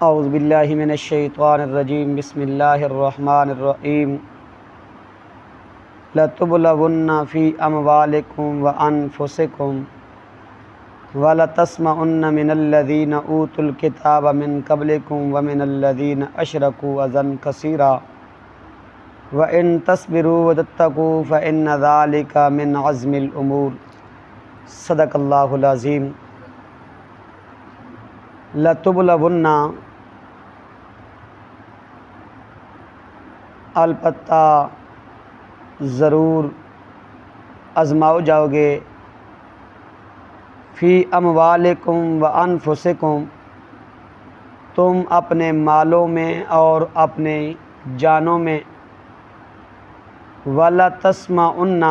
اعوذ باللہ من الشیطان الرجیم بسم اللہ الرحمن الرحیم لَتُبْلَوُنَّ فِي أَمْوَالِكُمْ وَأَنفُسِكُمْ وَلَتَسْمَعُنَّ مِنَ الَّذِينَ أُوتُوا الْكِتَابَ مِنْ قَبْلِكُمْ وَمِنَ الَّذِينَ أَشْرَكُوا أَذًى كَثِيرًا وَإِن تَصْبِرُوا وَتَتَّقُوا فَإِنَّ ذَلِكَ مِنْ عَزْمِ الْأُمُورِ صدق اللہ العظیم۔ لَتُبْلَوُنَّ، البتہ ضرور آزماؤ جاؤ گے، فی اموالکم و انفسکم، تم اپنے مالوں میں اور اپنے جانوں میں، وَلَتَسْمَعُنَّ،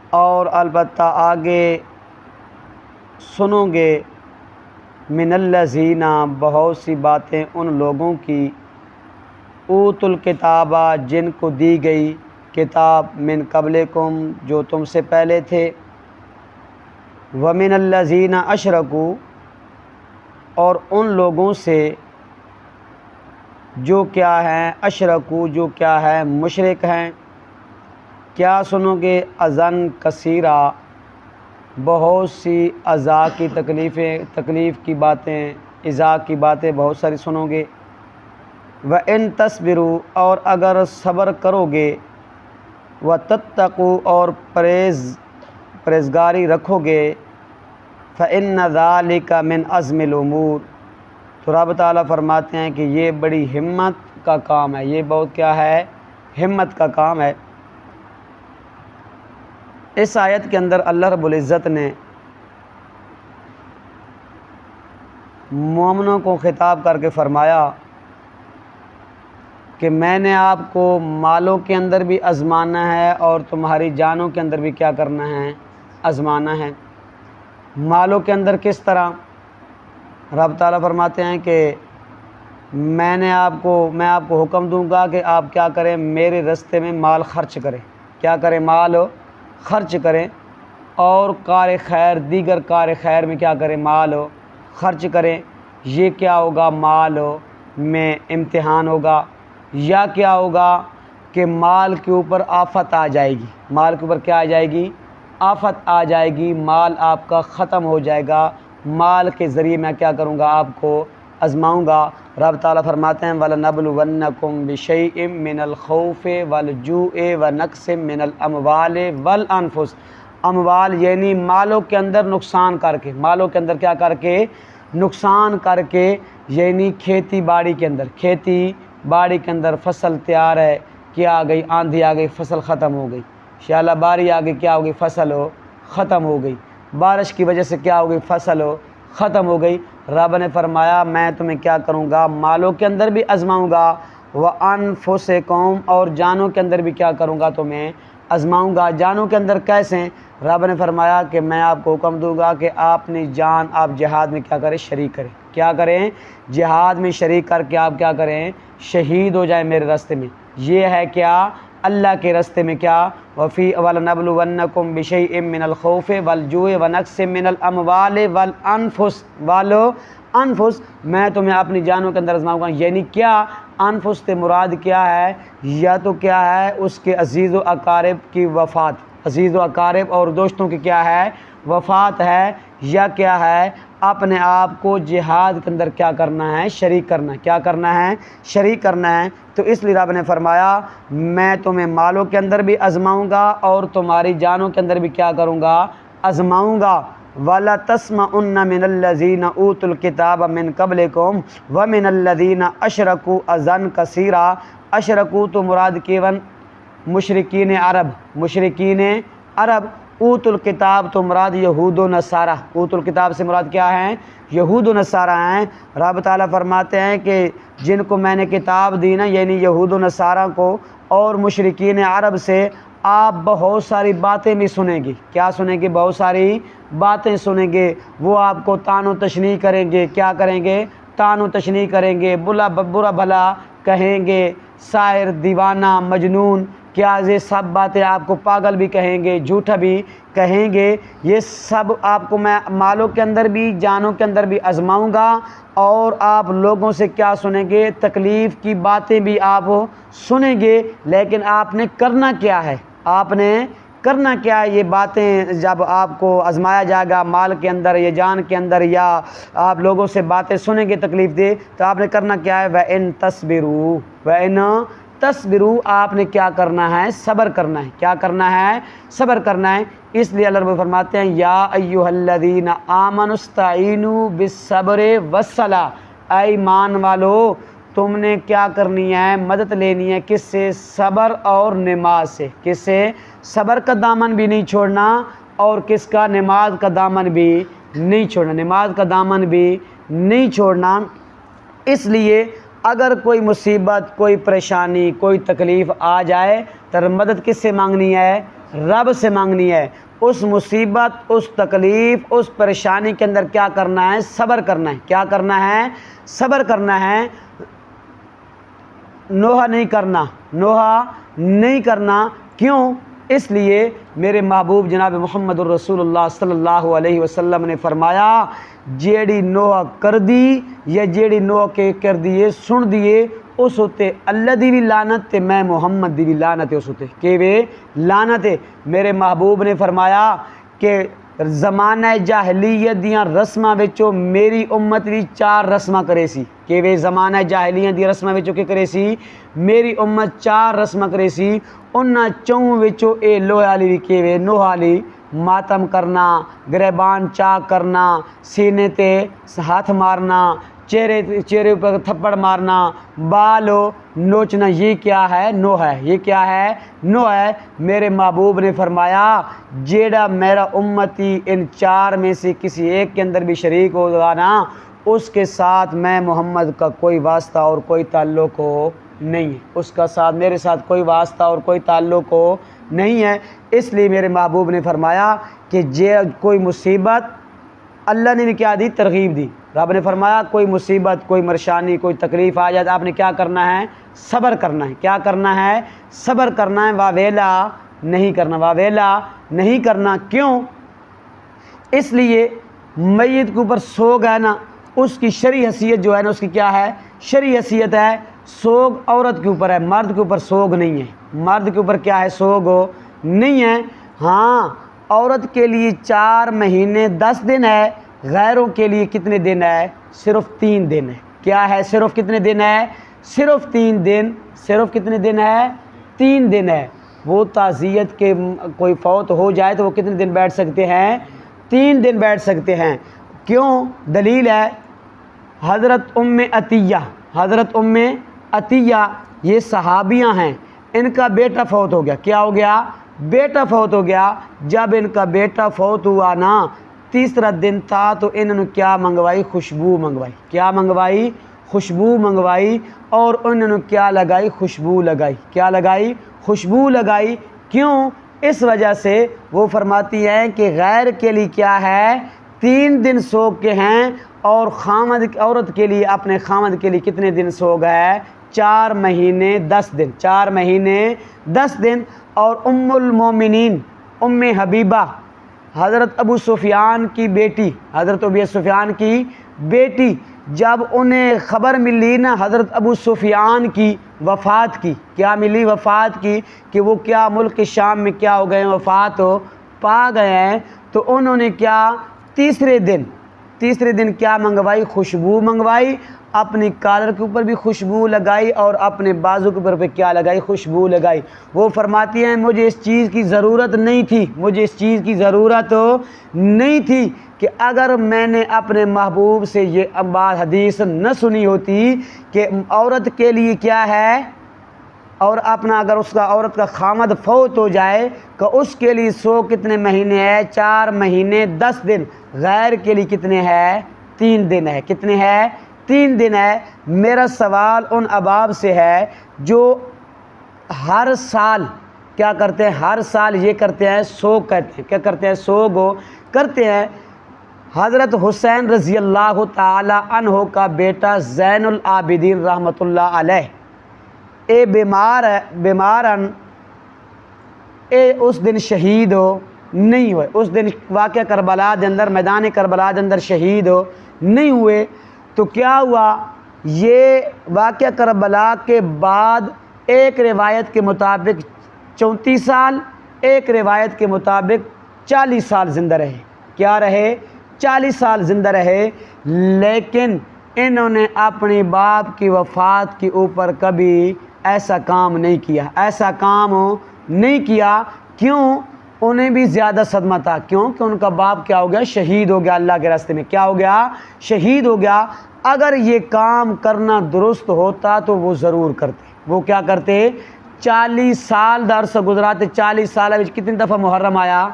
اور البتہ آگے سنو گے، من الذین، بہت سی باتیں ان لوگوں کی، اوتوا الکتاب، جن کو دی گئی کتاب، من قبلکم، جو تم سے پہلے تھے، ومن الذین اشرکوا، اور ان لوگوں سے جو کیا ہیں اشرکوا، جو کیا ہے مشرک ہیں۔ کیا سنو گے؟ اذًا کثیرا، بہت سی اذا کی تکلیف کی باتیں، ایذا کی باتیں بہت ساری سنو گے۔ وَإِن تَصْبِرُوا، اور اگر صبر کرو گے، وَتَتَّقُوا، اور پرہیزگاری رکھو گے، فَإِنَّ ذَلِكَ مِنْ عَزْمِ الْأُمُورِ، تو رب تعالیٰ فرماتے ہیں کہ یہ بڑی ہمت کا کام ہے، یہ بہت کیا ہے؟ ہمت کا کام ہے۔ اس آیت کے اندر اللہ رب العزت نے مومنوں کو خطاب کر کے فرمایا کہ میں نے آپ کو مالوں کے اندر بھی آزمانا ہے اور تمہاری جانوں کے اندر بھی کیا کرنا ہے؟ آزمانا ہے۔ مالوں کے اندر کس طرح؟ رب تعالیٰ فرماتے ہیں کہ میں آپ کو حکم دوں گا کہ آپ کیا کریں؟ میرے راستے میں مال خرچ کریں۔ کیا کریں؟ مال خرچ کریں، اور کار خیر، دیگر کار خیر میں کیا کریں؟ مال خرچ کریں۔ یہ کیا ہوگا؟ مال میں امتحان ہوگا، یا کیا ہوگا کہ مال کے اوپر آفت آ جائے گی۔ مال کے اوپر کیا آ جائے گی؟ آفت آ جائے گی، مال آپ کا ختم ہو جائے گا۔ مال کے ذریعے میں کیا کروں گا؟ آپ کو آزماؤں گا۔ رب تعالیٰ فرماتے ہیں وَلَنَبْلُوَنَّكُمْ بِشَيْءٍ مِّنَ الْخَوْفِ وَالْجُوعِ وَنَقْصٍ مِّنَ الْأَمْوَالِ وَالْأَنفُسِ، اموال یعنی مالوں کے اندر نقصان کر کے، مالوں کے اندر کیا کر کے؟ نقصان کر کے، یعنی کھیتی باڑی کے اندر، کھیتی باڑی کے اندر فصل تیار ہے، کیا آ گئی؟ آندھی آ گئی، فصل ختم ہو گئی۔ شالہ باری آ گئی، کیا ہو گئی؟ فصل ختم ہو گئی۔ بارش کی وجہ سے کیا ہو گئی؟ فصل ختم ہو گئی۔ رب نے فرمایا میں تمہیں کیا کروں گا؟ مالوں کے اندر بھی آزماؤں گا، وَأَنفُسِكُمْ، اور جانوں کے اندر بھی کیا کروں گا؟ تمہیں آزماؤں گا۔ جانوں کے اندر کیسے؟ رب نے فرمایا کہ میں آپ کو حکم دوں گا کہ اپنی جان آپ جہاد میں کیا کریں؟ شریک کریں۔ کیا کریں؟ جہاد میں شریک کر کے آپ کیا کریں؟ شہید ہو جائیں میرے راستے میں۔ یہ ہے کیا؟ اللہ کے راستے میں کیا؟ وَلَنَبْلُوَنَّكُمْ بِشَيْءٍ مِّنَ الْخَوْفِ وَالْجُوعِ وَنَقْصٍ مِّنَ الْأَمْوَالِ وَالْأَنفُسِ، میں تمہیں اپنی جانوں کے اندر آزماؤں گا۔ یعنی کیا؟ انفس سے مراد کیا ہے؟ یا تو کیا ہے؟ اس کے عزیز و اقارب کی وفات، عزیز و اقارب اور دوستوں کی کیا ہے؟ وفات ہے، یا کیا ہے؟ اپنے آپ کو جہاد کے اندر کیا کرنا ہے؟ شریک کرنا ہے۔ کیا کرنا ہے؟ شریک کرنا ہے۔ تو اس لیے رب نے فرمایا میں تمہیں مالوں کے اندر بھی آزماؤں گا اور تمہاری جانوں کے اندر بھی کیا کروں گا؟ آزماؤں گا۔ وَلَتَسْمَعُنَّ مِنَ الَّذِينَ أُوتُوا الْكِتَابَ مِنْ قَبْلِكُمْ وَمِنَ الَّذِينَ أَشْرَكُوا أَذًى كَثِيرًا، اشرکوا تو مراد کیون مشرکین عرب، مشرکین عرب، اوت الکتاب تو مراد یہود و نصارہ، اوت الکتاب سے مراد کیا ہیں؟ یہود و نصارہ ہیں۔ رب تعالیٰ فرماتے ہیں کہ جن کو میں نے کتاب دی نا، یعنی یہود و نصارہ کو اور مشرکین عرب سے آپ بہت ساری باتیں بھی سنیں گی۔ کیا سنیں گے؟ بہت ساری باتیں سنیں گے۔ وہ آپ کو طعن و تشنیع کریں گے۔ کیا کریں گے؟ طعن و تشنیع کریں گے، برا بھلا کہیں گے، شاعر، دیوانہ، مجنون، کیا یہ سب باتیں آپ کو پاگل بھی کہیں گے، جھوٹا بھی کہیں گے؟ یہ سب آپ کو میں مالوں کے اندر بھی جانوں کے اندر بھی آزماؤں گا، اور آپ لوگوں سے کیا سنیں گے؟ تکلیف کی باتیں بھی آپ سنیں گے، لیکن آپ نے کرنا کیا ہے؟ آپ نے کرنا کیا ہے؟ یہ باتیں جب آپ کو آزمایا جائے گا مال کے اندر یا جان کے اندر، یا آپ لوگوں سے باتیں سنیں گے تکلیف دے، تو آپ نے کرنا کیا ہے؟ وَإِن تَصْبِرُوا وَإِن تَصْبِرُوا، آپ نے کیا کرنا ہے؟ صبر کرنا ہے۔ کیا کرنا ہے؟ صبر کرنا ہے۔ اس لیے اللہ رب فرماتے ہیں یا ایھا الذین آمنوا استعینوا بالصبر والصلاۃ، اے ایمان والو تم نے کیا کرنی ہے؟ مدد لینی ہے کس سے؟ صبر اور نماز سے۔ کس سے؟ صبر کا دامن بھی نہیں چھوڑنا، اور کس کا؟ نماز کا دامن بھی نہیں چھوڑنا، نماز کا دامن بھی نہیں چھوڑنا۔ اس لیے اگر کوئی مصیبت، کوئی پریشانی، کوئی تکلیف آ جائے تو مدد کس سے مانگنی ہے؟ رب سے مانگنی ہے۔ اس مصیبت، اس تکلیف، اس پریشانی کے اندر کیا کرنا ہے؟ صبر کرنا ہے۔ کیا کرنا ہے؟ صبر کرنا ہے۔ نوحہ نہیں کرنا، نوحہ نہیں کرنا۔ کیوں؟ اس لیے میرے محبوب جناب محمد الرسول اللہ صلی اللہ علیہ وسلم نے فرمایا جیڑی نوحہ کر دی یا جیڑی نوحہ کے کر دیے سن دیے، اس ہوتے اللہ دی بھی لعنت تے میں محمد دی بھی لعنت ہے، اس ہوتے کہ وہ لعنت ہے۔ میرے محبوب نے فرمایا کہ زمانہ جاہلیت دیاں رسماں وچوں میری امت بھی 4 رسماں کرے سی، کہ وہ زمانہ جاہلیت دی رسماں وچوں کہ کرے سی؟ میری امت 4 رسماں کرے سی۔ انہاں چوں وچوں اے لوہے والی بھی کہ وہ نوحہ والی ماتم کرنا، گریبان چاک کرنا، سینے تے ہاتھ مارنا، چہرے پر تھپڑ مارنا، بال نوچنا، یہ کیا ہے؟ نوحہ ہے۔ یہ کیا ہے؟ نوحہ ہے۔ میرے محبوب نے فرمایا جیڑا میرا امتی ان 4 میں سے کسی ایک کے اندر بھی شریک ہوگا نا، اس کے ساتھ میں محمد کا کوئی واسطہ اور کوئی تعلق نہیں ہے، اس کا ساتھ میرے ساتھ کوئی واسطہ اور کوئی تعلق نہیں ہے۔ اس لیے میرے محبوب نے فرمایا کہ کوئی مصیبت، اللہ نے بھی کیا دی؟ ترغیب دی۔ رب نے فرمایا کوئی مصیبت، کوئی پریشانی، کوئی تکلیف آ جائے تو آپ نے کیا کرنا ہے؟ صبر کرنا ہے۔ کیا کرنا ہے؟ صبر کرنا ہے۔ واویلا نہیں کرنا، واویلا نہیں کرنا۔ کیوں؟ اس لیے میت کے اوپر سوگ ہے نا، اس کی شرعی حیثیت جو ہے نا، اس کی کیا ہے؟ شرعی حیثیت ہے۔ سوگ عورت کے اوپر ہے، مرد کے اوپر سوگ نہیں ہے۔ مرد کے اوپر کیا ہے؟ سوگ نہیں ہے۔ ہاں، عورت کے لیے 4 مہینے 10 دن ہے، غیروں کے لیے کتنے دن ہے؟ صرف 3 دن ہے۔ کیا ہے؟ صرف کتنے دن ہے؟ صرف 3 دن۔ صرف کتنے دن ہے؟ 3 دن ہے۔ وہ تعزیت کے کوئی فوت ہو جائے تو وہ کتنے دن بیٹھ سکتے ہیں؟ 3 دن بیٹھ سکتے ہیں۔ کیوں؟ دلیل ہے حضرت ام عطیہ، حضرت ام عطیہ یہ صحابیاں ہیں، ان کا بیٹا فوت ہو گیا۔ کیا ہو گیا؟ بیٹا فوت ہو گیا۔ جب ان کا بیٹا فوت ہوا نا، 3 دن تھا تو انہوں نے کیا منگوائی؟ خوشبو منگوائی۔ کیا منگوائی؟ خوشبو منگوائی۔ اور انہوں نے کیا لگائی؟ خوشبو لگائی۔ کیا لگائی؟ خوشبو لگائی۔ کیوں؟ اس وجہ سے وہ فرماتی ہیں کہ غیر کے لیے کیا ہے؟ 3 دن سوگ کے ہیں، اور خامد عورت کے لیے، اپنے خامد کے لیے کتنے دن سوگ ہے؟ 4 مہینے 10 دن۔ 4 مہینے 10 دن۔ اور ام المومنین ام حبیبہ حضرت ابو سفیان کی بیٹی، حضرت ابو سفیان کی بیٹی، جب انہیں خبر ملی نا حضرت ابو سفیان کی وفات کی، کیا ملی؟ وفات کی، کہ وہ کیا ملک شام میں کیا ہو گئے ہیں؟ وفات پا گئے ہیں۔ تو انہوں نے کیا؟ تیسرے دن کیا منگوائی؟ خوشبو منگوائی۔ اپنی کالر کے اوپر بھی خوشبو لگائی، اور اپنے بازو کے اوپر پہ کیا لگائی؟ خوشبو لگائی۔ وہ فرماتی ہیں مجھے اس چیز کی ضرورت نہیں تھی، مجھے اس چیز کی ضرورت نہیں تھی کہ اگر میں نے اپنے محبوب سے یہ بات حدیث نہ سنی ہوتی کہ عورت کے لیے کیا ہے، اور اپنا اگر اس کا عورت کا خامد فوت ہو جائے کہ اس کے لیے کتنے مہینے ہے؟ 4 مہینے 10 دن۔ غیر کے لیے کتنے ہے؟ 3 دن ہے۔ کتنے ہے؟ 3 دن ہے۔ میرا سوال ان احباب سے ہے جو ہر سال کیا کرتے ہیں؟ ہر سال یہ کرتے ہیں، سوگ کرتے ہیں۔ کیا کرتے ہیں؟ سوگ کرتے ہیں۔ حضرت حسین رضی اللہ تعالی عنہ کا بیٹا زین العابدین رحمۃ اللہ علیہ بیمار اس دن شہید نہیں ہوئے، اس دن واقعہ کربلا کے اندر، میدان کربلا کے اندر شہید نہیں ہوئے، تو کیا ہوا؟ یہ واقعہ کربلا کے بعد ایک روایت کے مطابق 34 سال، ایک روایت کے مطابق 40 سال زندہ رہے۔ کیا رہے؟ 40 سال زندہ رہے، لیکن انہوں نے اپنے باپ کی وفات کے اوپر کبھی ایسا کام نہیں کیا، ایسا کام نہیں کیا۔ کیوں؟ انہیں بھی زیادہ صدمہ تھا، کیوں کہ ان کا باپ کیا ہو گیا؟ شہید ہو گیا اللہ کے راستے میں۔ کیا ہو گیا؟ شہید ہو گیا۔ اگر یہ کام کرنا درست ہوتا تو وہ ضرور کرتے۔ وہ کیا کرتے؟ 40 سال دا عرصہ گزراتے، 40 سال میں کتنی دفعہ محرم آیا؟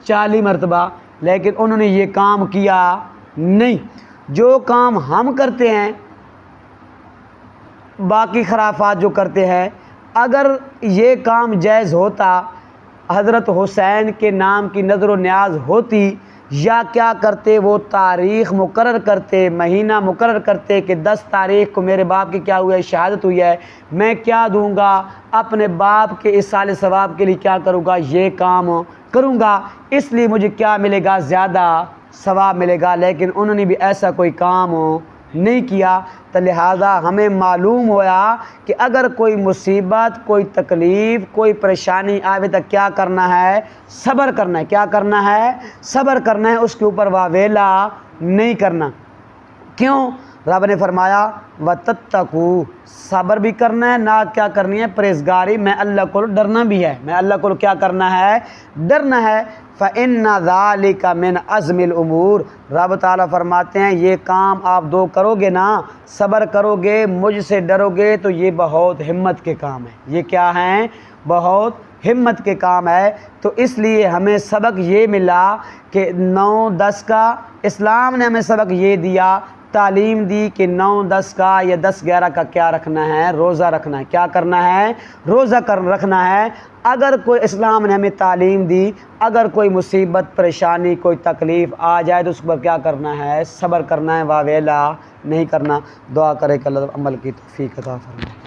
40 مرتبہ، لیکن انہوں نے یہ کام کیا نہیں۔ جو کام ہم کرتے ہیں، باقی خرافات جو کرتے ہیں، اگر یہ کام جائز ہوتا، حضرت حسین کے نام کی نظر و نیاز ہوتی، یا کیا کرتے؟ وہ تاریخ مقرر کرتے، مہینہ مقرر کرتے کہ 10 تاریخ کو میرے باپ کی کیا ہوا ہے؟ شہادت ہوئی ہے، میں کیا دوں گا؟ اپنے باپ کے اصال ثواب کے لیے کیا کروں گا؟ یہ کام کروں گا، اس لیے مجھے کیا ملے گا؟ زیادہ ثواب ملے گا۔ لیکن انہوں نے بھی ایسا کوئی کام نہیں کیا، تو لہذا ہمیں معلوم ہوا کہ اگر کوئی مصیبت، کوئی تکلیف، کوئی پریشانی آوے تو کیا کرنا ہے؟ صبر کرنا ہے۔ کیا کرنا ہے؟ صبر کرنا ہے، اس کے اوپر واویلا نہیں کرنا۔ کیوں؟ رب نے فرمایا وَتَتَّقُوا، صبر بھی کرنا ہے، نہ کیا کرنی ہے؟ پرہیزگاری، میں اللہ کو ڈرنا بھی ہے، میں اللہ کو کیا کرنا ہے؟ ڈرنا ہے۔ فَإِنَّ ذَلِكَ مِنْ عَزْمِ الْأُمُورِ، رب تعالیٰ فرماتے ہیں یہ کام آپ دو کرو گے نا، صبر کرو گے، مجھ سے ڈرو گے، تو یہ بہت ہمت کے کام ہے۔ یہ کیا ہیں؟ بہت ہمت کے کام ہے۔ تو اس لیے ہمیں سبق یہ ملا کہ 9-10 کا، اسلام نے ہمیں سبق یہ دیا، تعلیم دی کہ 9-10 کا یا 10-11 کا کیا رکھنا ہے؟ روزہ رکھنا ہے۔ کیا کرنا ہے؟ روزہ رکھنا ہے۔ اگر کوئی اسلام نے ہمیں تعلیم دی، اگر کوئی مصیبت، پریشانی، کوئی تکلیف آ جائے تو اس پر کیا کرنا ہے؟ صبر کرنا ہے، واویلا نہیں کرنا۔ دعا کرے کہ اللہ عمل کی توفیق عطا فرمائے۔